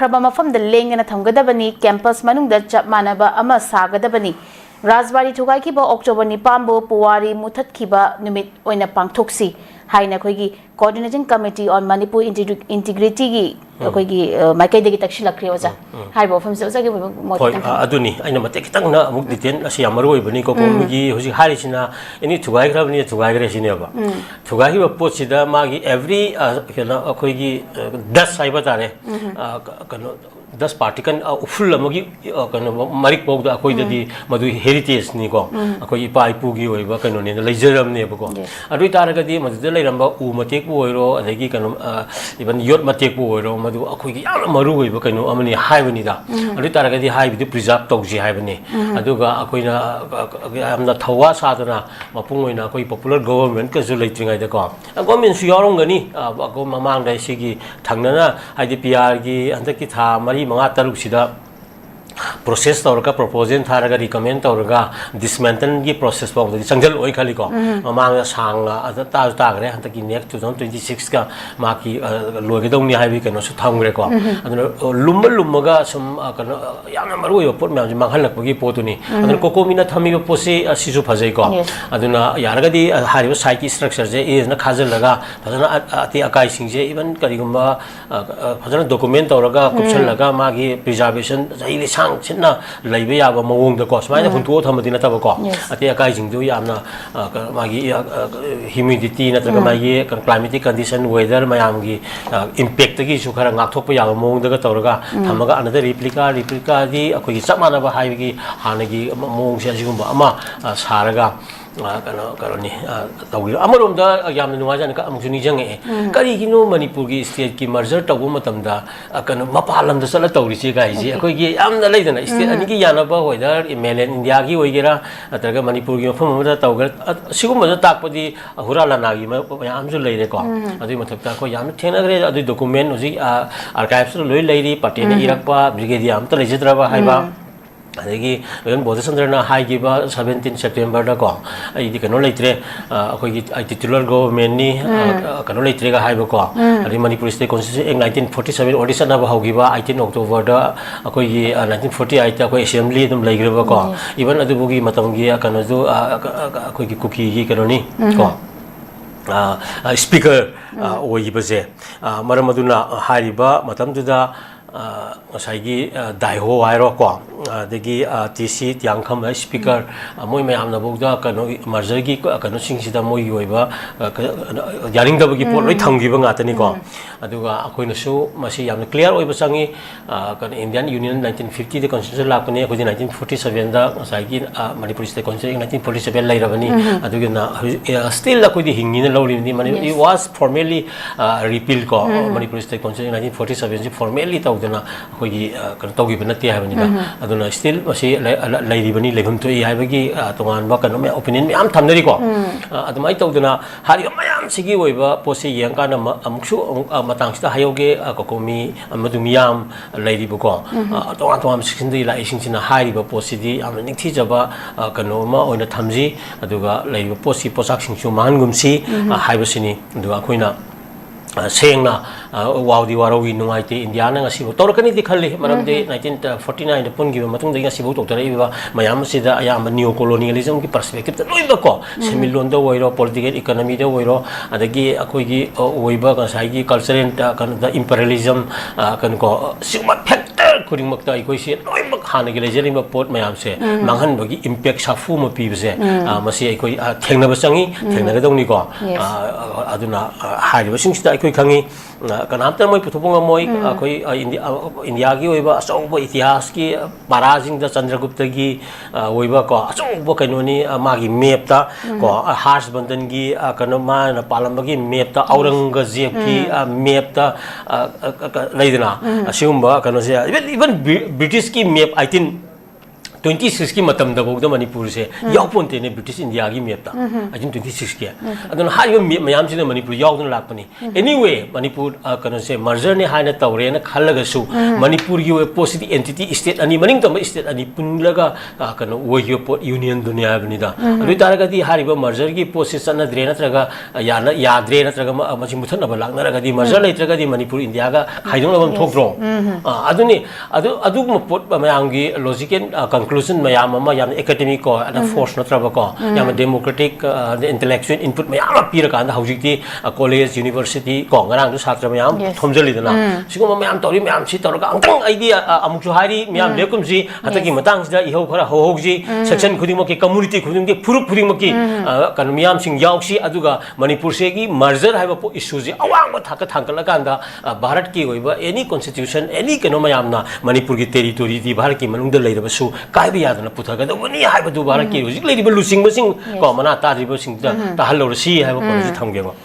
ꯊꯝꯈ꯭ꯔꯕ ꯃꯐꯝꯗ ꯂꯦꯡꯗꯅ ꯊꯝꯒꯗꯕꯅꯤ ꯀꯦꯝꯄꯁ ꯃꯅꯨꯡꯗ ꯆꯞ ꯃꯥꯟꯅꯕ ꯑꯃ ꯁꯥꯒꯗꯕꯅꯤ ꯔꯥꯖꯕꯥꯔꯤ ꯊꯨꯒꯥꯏꯈꯤꯕ ꯑꯣꯛꯇꯣꯕꯔ 9ꯕꯨ ꯄꯨꯋꯥꯔꯤ ꯃꯨꯊꯠꯈꯤꯕ ꯅꯨꯃꯤꯠ ꯑꯣꯏꯅ ꯄꯥꯡꯊꯣꯛꯁꯤ ꯍꯥꯏꯅ ꯑꯩꯈꯣꯏꯒꯤ ꯀꯣꯑꯣꯔꯗꯤꯅꯦꯇꯤꯡ ꯀꯃꯤꯇꯤ ꯑꯣꯟ ꯃꯅꯤꯄꯨꯔ ꯏꯟꯇꯤꯒ꯭ꯔꯤꯇꯤꯒꯤ ꯑꯩꯈꯣꯏꯒꯤ ꯃꯥꯏꯀꯩꯗꯒꯤ ꯇꯛꯁꯤꯜꯂꯛꯈ꯭ꯔꯦ ꯑꯣꯖꯥ ꯍꯥꯏꯕ ꯋꯥꯐꯝꯁꯦ ꯑꯣꯖꯥꯒꯤ ꯃꯣꯠ ꯑꯗꯨꯅꯤ ꯑꯩꯅ ꯃꯇꯦꯛ ꯈꯤꯇꯪꯅ ꯑꯃꯨꯛ ꯗꯤꯇꯦꯜ ꯑꯁꯤ ꯌꯥꯝ ꯃꯔꯨ ꯑꯣꯏꯕꯅꯤ ꯀꯣꯀꯣꯃꯤꯒꯤ ꯍꯧꯖꯤꯛ ꯍꯥꯏꯔꯤꯁꯤꯅ ꯑꯦꯅꯤ ꯊꯨꯒꯥꯏꯈ꯭ꯔꯕꯅꯤ ꯊꯨꯒꯥꯏꯈ꯭ꯔꯦ ꯁꯤꯅꯦꯕ ꯊꯨꯒꯥꯏꯈꯤꯕ ꯄꯣꯠꯁꯤꯗ ꯃꯥꯒꯤ ꯑꯦꯚ꯭ꯔꯤ ꯀꯩꯅꯣ ꯑꯩꯈꯣꯏꯒꯤ ꯗꯁ ꯍꯥꯏꯕ ꯇꯥꯔꯦ ꯀꯩꯅꯣ दस पार्टिकल उफुल मरिक पौद अखोइददी मदु हेरिटेज निको अखोइ इपा इपुगी ओइबा कनोने लेजरमनेबको अदुइ तारगदी मदुदा लेरंबा उ मतेकपु ओइरो अदगी कनो इवन योट मतेकपु ओइरो मदु अखोइगी याम मरु ओइबा कनो अमनि हाइबनिदा अदुइ तारगदी हाइबिदि प्रिजर्व तौजी हाइबनि अदुगा अखोइना यामना थवा सादना मपुंग ओइना अखोइ पॉपुलर गवर्नमेंट कजु लेत्रिङाइदको गवर्नमेंट सु यावरंगनी अगो ममांगदा सिगी थांगना हाइदि पीआर गी हंदकी था मरी मंगा तरुक सिदा प्रोसेस तौरका प्रपोजल थारगा रिकमेंड तौरगा डिसमेंटल की प्रोसेस पाउदि संजल ओइ खालिको मांग सांगा अदा ताज तागरे हंतकी नेक्स्ट 2026 का माकी लोगेदौनी हाइबि कनो सु थांगरेको अदुना लुम्म लुम्मगा सम कनो यामना मरु ओइ पोट म्याम मांगहलकपगी पोतुनी अदुना कोकोमिना थमिबो पोसे सिजु फजैको अदुना यारगदी हारिबो साइकी स्ट्रक्चर जे इजना खाजलगा फजना अति अकाइ सिंजे इवन करिगुम्बा फजना डॉक्यूमेंट तौरगा कुपसलगा मागी प्रिजर्वेशन जैले सांग छिन्ना लैबे याबा मवोंगदको स्माइना हुंतो थमदि नतबको अति अकाइ सिंजु यामना मागी ह्यूमिडिटी नत्रगा मागी क्लाइमेटिक कंडीशन वेदर मयामगी इंपैक्ट की सु खरा ngathokpa yaga mawongdaga tawraga thamaga another replica di akogi chap manaba haibigi hanagi mawongse asigumba ama saraga करोनी तौगी अमरोमदा यामन नुवाजान का अमुसु निजंगे करिगिनो मणिपुर की स्टेट की मर्जर तौबो मतमदा कनो मपालमदा चला तौरिसे गाइजे अखोगी यामना लेदना स्टेट अनि की यानबा वेदर मेलेन इंडिया की ओइगेरा अतरगा मणिपुर की मफम अमदा तौगर सिगुमदा ताकपदी हुरालानागी यामजु लेरेको अदुइ मथकता को याम थेनगरे अदुइ डॉक्यूमेंट हुजि आर्काइव्स लोइ लेरी पार्टीने इरकपा ब्रिगेडियर अमता लेजद्रबा हाइबा अदगी वेन बोधचंद्रना हाइगिबा 17 सेप्टेम्बर दा को आइदि कनो लेत्रे अखोगी टिटुलर गवर्नमेंट नि कनो लेत्रेगा हाइबको अदि Manipur state constitution act 1947 audition अब होगिबा 18 अक्टोबर दा अखोगी 1948 दा अखोई असेंबली दम लेग्रबको इवन अदुबुगी मतमगी कनो जो अखोगी कुकी गी कनोनी को स्पीकर ओइबजे मरमदुना हाइबा मतमदुदा ngसाइगी दाइहो हाइरो को अदगी टीसी त्यांखम स्पीकर मोय मयाम नबोगदा कनो मर्जर की कनो सिंगसिदा मोय ओइबा यारिंगदबगी पोट लोइ थंगिबा ngaतनी को अदुगा अखोइनसु मसी याम क्लियर ओइबा संगी कनो इंडियन यूनियन 1950 द कॉन्स्टिट्यूशन लापने अखोइ 1947 दा ngसाइगी मणिपुर स्टेट कॉन्स्टिट्यूशन 1947 लाइरबनी अदुगना स्टिल अखोइदि हिंगिना लौरिनि माने इट वाज फॉर्मली रिपील को मणिपुर स्टेट कॉन्स्टिट्यूशन 1947 से फॉर्मली तौदना अखोइगी कनो तौगिबा नते हाबनिदा अदुना स्टिल मसी लाइरिबनी लेभम तो हाइबगी तोंगानबा कनो मे ओपिनियन मे आम थमनरी को अदुमाइ तौदना हारि मयाम सिगी ओइबा पोसे यंकाना अमुक्सु मतंगसिदा हायोगे कोकोमी मदुमियाम लाइरिबको तोंगान तोंगान सिखिंदि लाइसिंसिना हारिबा पोसिदि आम निथिजबा कनो मा ओइना थमजी अदुगा लाइरिबा पोसि पोसाक सिंसु मानगुमसी हाइबसिनी अदुगा अखोइना सेंगना वाउदी वारोगी नुंगाइते इंडिया ना ngasibo torkani di khalli maramde 1949 da pungi matung da ngasibo toktarai ba mayam sida ayam neo colonialism ki perspective da loiba ko semilon da oiro political economy da oiro adagi akoi gi oiba ngasai gi cultural kan da imperialism kan ko sima factor kuring makta ikoi se loiba khana gi lejerim ba pot mayam se manghan bagi impact safu ma pi bse masi ikoi thengna ba changi thengna ga dongni ko aduna hari ba singsta ikoi khangi कनामतर मोई पुथुपुंग मोई अखोई India की ओइबा अचौब इतिहास की पाराजिंग the Chandragupta की ओइबा को अचौब कनोनी मागी map ता को हार्स बंदन की कनो मान पालंब की मैप ता औरंगजेब की मैप ता लेदना असिगुम्बा कनो से इवन ब्रिटिश की मैप 18 26 की मतम दबोग मणिपुर से यावपोंते ने ब्रिटिश इंडिया की मेपता अजिम 26 के अदन हारिबो मयाम सिने मणिपुर यावदन लापनी एनीवे मणिपुर कनो से मर्जर ने हाइना तौरे न खल्लगसु मणिपुर की पोसिटिव एंटिटी स्टेट अनि मनिंग तम स्टेट अनि पुनलगा कनो वयो पोट यूनियन दुनिया बनिदा अदु तारगदी हारिबो मर्जर की पोसिस नद्रे नत्रगा याना याद्रे नत्रगा मसि मुथनबा लागनरगदी मर्जर लेत्रगदी मणिपुर इंडिया का खाइदोंबम थोक्रो अदुनि अदु पोट मयाम की लॉजिकल कंक्लूजन मयाम याम एकेडमिक को अन फोर्स नत्रबा को याम डेमोक्रेटिक इंटेलेक्चुअल इनपुट मयाम पीरकान हौजिकती कॉलेज यूनिवर्सिटी को ngaraang छात्र मयाम थोमजलिदना सिगुम मयाम तौरी मयाम सि तौरगा अंतंग आइडिया अमुकु हारी मयाम लेकुमजी हतकी मतंग सिदा इहो खरा होहोगजी सेक्शन खुदिमो की कम्युनिटी खुदिम के फुरुप खुदिमो की कन मयाम सिंग याउसी अदुगा मणिपुर से की मर्जर हाइबो पो इशू जी अवांग थाक थांकलकांदा भारत की होइबा एनी कॉन्स्टिट्यूशन एनी कनो मयामना मणिपुर की टेरिटोरी दी भारत की मनुंग लेरबसु काइबा यादना पुथगदबनी हाइबो दु भारत की हुजिक लेरिबो लुसिंग बसिंग को मना तारिबो सिंग ता हल्लोरसी हाइबो को थमगेबो